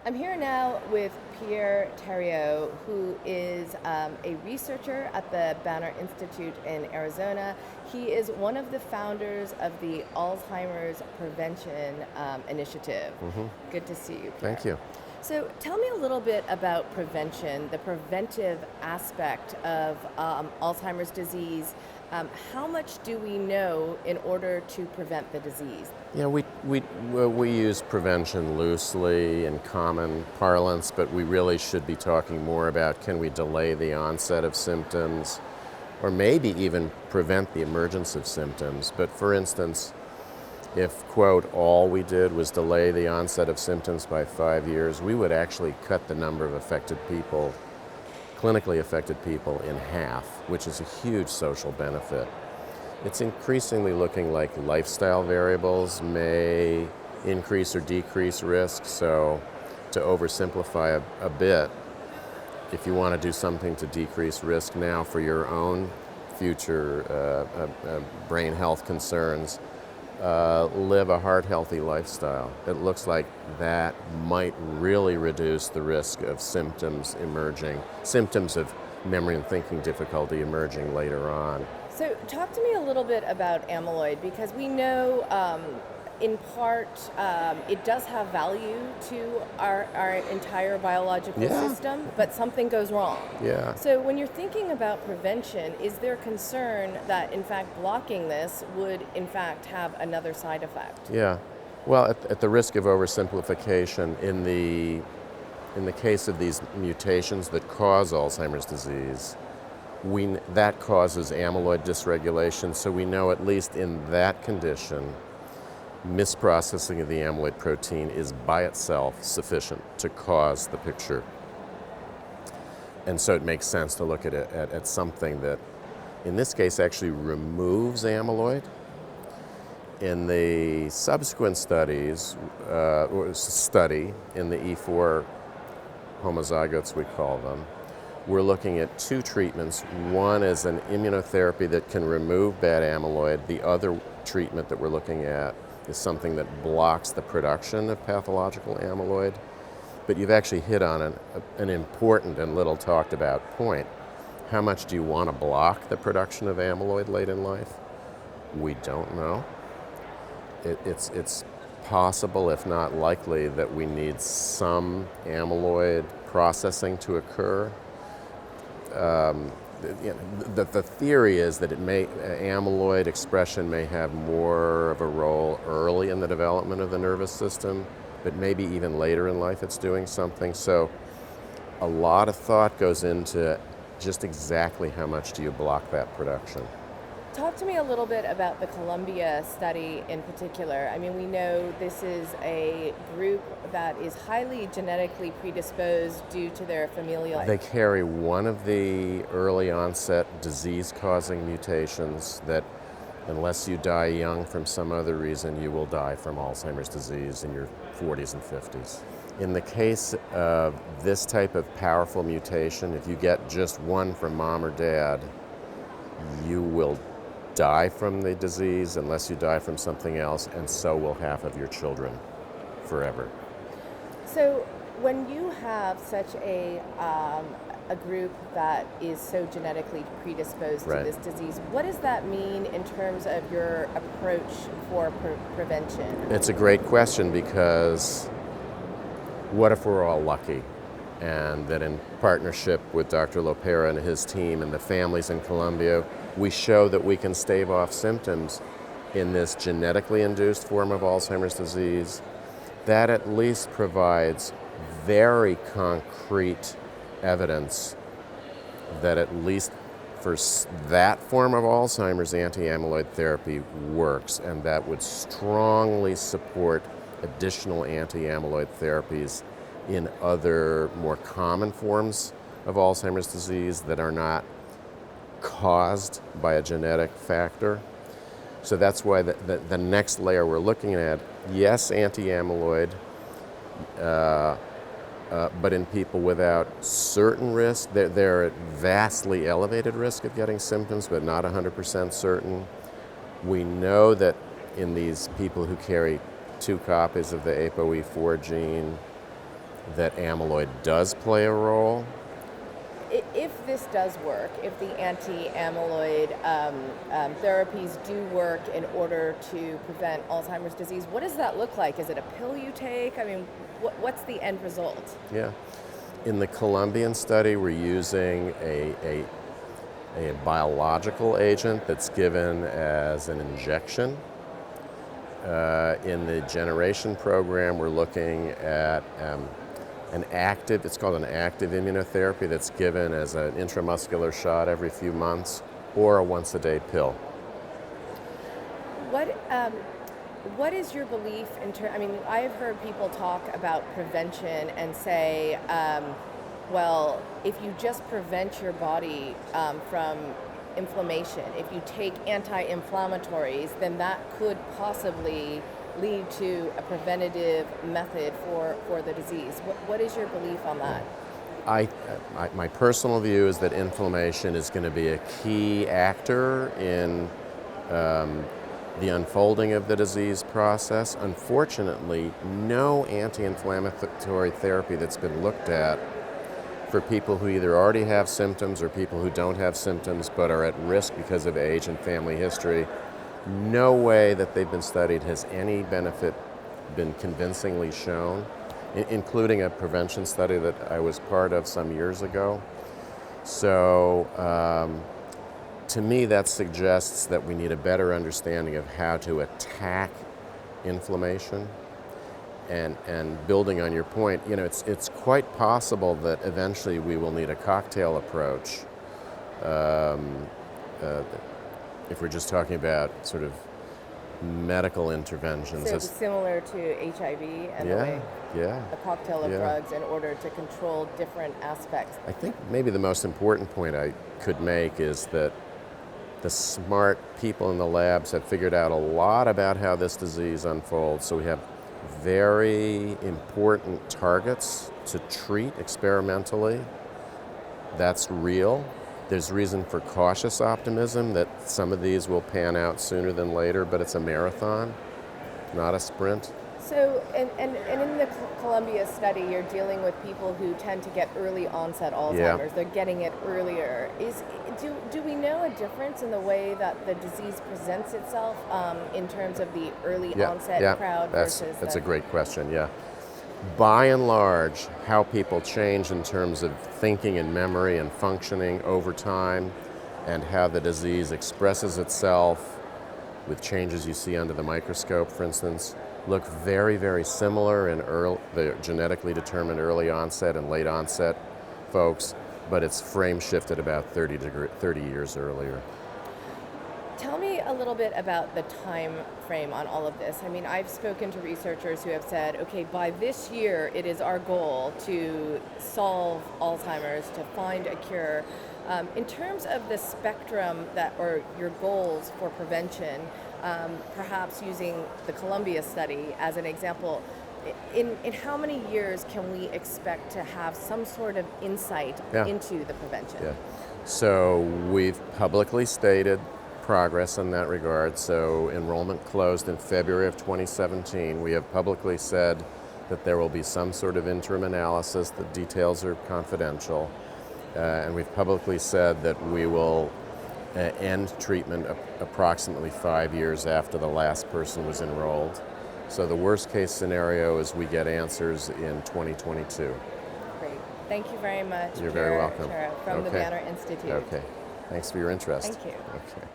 I'm here now with Pierre Tariot, who is a researcher at the Banner Institute in Arizona. He is one of the founders of the Alzheimer's Prevention Initiative. Good to see you, Pierre. Thank you. So tell me a little bit about prevention, the preventive aspect of Alzheimer's disease. How much do we know in order to prevent the disease? Yeah, we use prevention loosely in common parlance, but we really should be talking more about can we delay the onset of symptoms or maybe even prevent the emergence of symptoms. But for instance, if, quote, all we did was delay the onset of symptoms by 5 years, we would actually cut the number of affected people, clinically affected people, in half, which is a huge social benefit. It's increasingly looking like lifestyle variables may increase or decrease risk. So to oversimplify a bit, if you want to do something to decrease risk now for your own future brain health concerns, live a heart-healthy lifestyle. It looks like that might really reduce the risk of symptoms emerging, symptoms of memory and thinking difficulty emerging later on. So talk to me a little bit about amyloid, because we know in part it does have value to our entire biological system, but something goes wrong. Yeah. So when you're thinking about prevention, is there concern that in fact blocking this would in fact have another side effect? Yeah. Well, at the risk of oversimplification, in the case of these mutations that cause Alzheimer's disease, that causes amyloid dysregulation, so we know at least in that condition, misprocessing of the amyloid protein is by itself sufficient to cause the picture. And so it makes sense to look at something that, in this case, actually removes amyloid. In the subsequent studies, or study in the E4 homozygotes, we call them, we're looking at two treatments. One is an immunotherapy that can remove bad amyloid. The other treatment that we're looking at is something that blocks the production of pathological amyloid. But you've actually hit on an important and little talked about point. How much do you want to block the production of amyloid late in life? We don't know. It's possible, if not likely, that we need some amyloid processing to occur. The theory is that amyloid expression may have more of a role early in the development of the nervous system, but maybe even later in life it's doing something. So a lot of thought goes into just exactly how much do you block that production. Talk to me a little bit about the Columbia study in particular. I mean, we know this is a group that is highly genetically predisposed due to their familial. They carry one of the early onset disease-causing mutations that, unless you die young from some other reason, you will die from Alzheimer's disease in your 40s and 50s. In the case of this type of powerful mutation, if you get just one from mom or dad, you will die from the disease unless you die from something else, and so will half of your children forever. So when you have such a group that is so genetically predisposed to this disease, what does that mean in terms of your approach for prevention? It's a great question, because what if we're all lucky and that in partnership with Dr. Lopera and his team and the families in Columbia, we show that we can stave off symptoms in this genetically induced form of Alzheimer's disease? That at least provides very concrete evidence that at least for that form of Alzheimer's, anti-amyloid therapy works, and that would strongly support additional anti-amyloid therapies in other more common forms of Alzheimer's disease that are not caused by a genetic factor. So that's why the next layer we're looking at, yes, anti-amyloid, but in people without certain risk, they're at vastly elevated risk of getting symptoms, but not 100% certain. We know that in these people who carry 2 copies of the ApoE4 gene, that amyloid does play a role. If this does work, if the anti-amyloid therapies do work in order to prevent Alzheimer's disease, what does that look like? Is it a pill you take? I mean, what's the end result? Yeah. In the Colombian study, we're using a biological agent that's given as an injection. In the Generation program, we're looking at it's called an active immunotherapy that's given as an intramuscular shot every few months or a once-a-day pill. What is your belief I mean, I've heard people talk about prevention and say, well, if you just prevent your body from inflammation, if you take anti-inflammatories, then that could possibly lead to a preventative method for the disease. What is your belief on that? My personal view is that inflammation is going to be a key actor in the unfolding of the disease process. Unfortunately, no anti-inflammatory therapy that's been looked at for people who either already have symptoms or people who don't have symptoms but are at risk because of age and family history, no way that they've been studied has any benefit been convincingly shown, including a prevention study that I was part of some years ago. So to me, that suggests that we need a better understanding of how to attack inflammation. And building on your point, it's quite possible that eventually we will need a cocktail approach. If we're just talking about sort of medical interventions. So similar to HIV and the cocktail of drugs in order to control different aspects. I think maybe the most important point I could make is that the smart people in the labs have figured out a lot about how this disease unfolds. So we have very important targets to treat experimentally. That's real. There's reason for cautious optimism that some of these will pan out sooner than later, but it's a marathon, not a sprint. So, and in the Columbia study, you're dealing with people who tend to get early onset Alzheimer's. Yeah. They're getting it earlier. Do we know a difference in the way that the disease presents itself in terms of the early onset crowd versus? That's a great question. Yeah. By and large, how people change in terms of thinking and memory and functioning over time, and how the disease expresses itself with changes you see under the microscope, for instance, look very, very similar in the genetically determined early onset and late onset folks, but it's frame shifted about 30 years earlier. Tell me a little bit about the time frame on all of this. I mean, I've spoken to researchers who have said, okay, by this year, it is our goal to solve Alzheimer's, to find a cure. In terms of the spectrum or your goals for prevention, perhaps using the Columbia study as an example, in how many years can we expect to have some sort of insight into the prevention? Yeah. So we've publicly stated progress in that regard. So enrollment closed in February of 2017. We have publicly said that there will be some sort of interim analysis. The details are confidential. And we've publicly said that we will end treatment approximately 5 years after the last person was enrolled. So the worst case scenario is we get answers in 2022. Great. Thank you very much. You're very welcome. Pierre Tariot from the Banner Institute. Okay. Thanks for your interest. Thank you. Okay.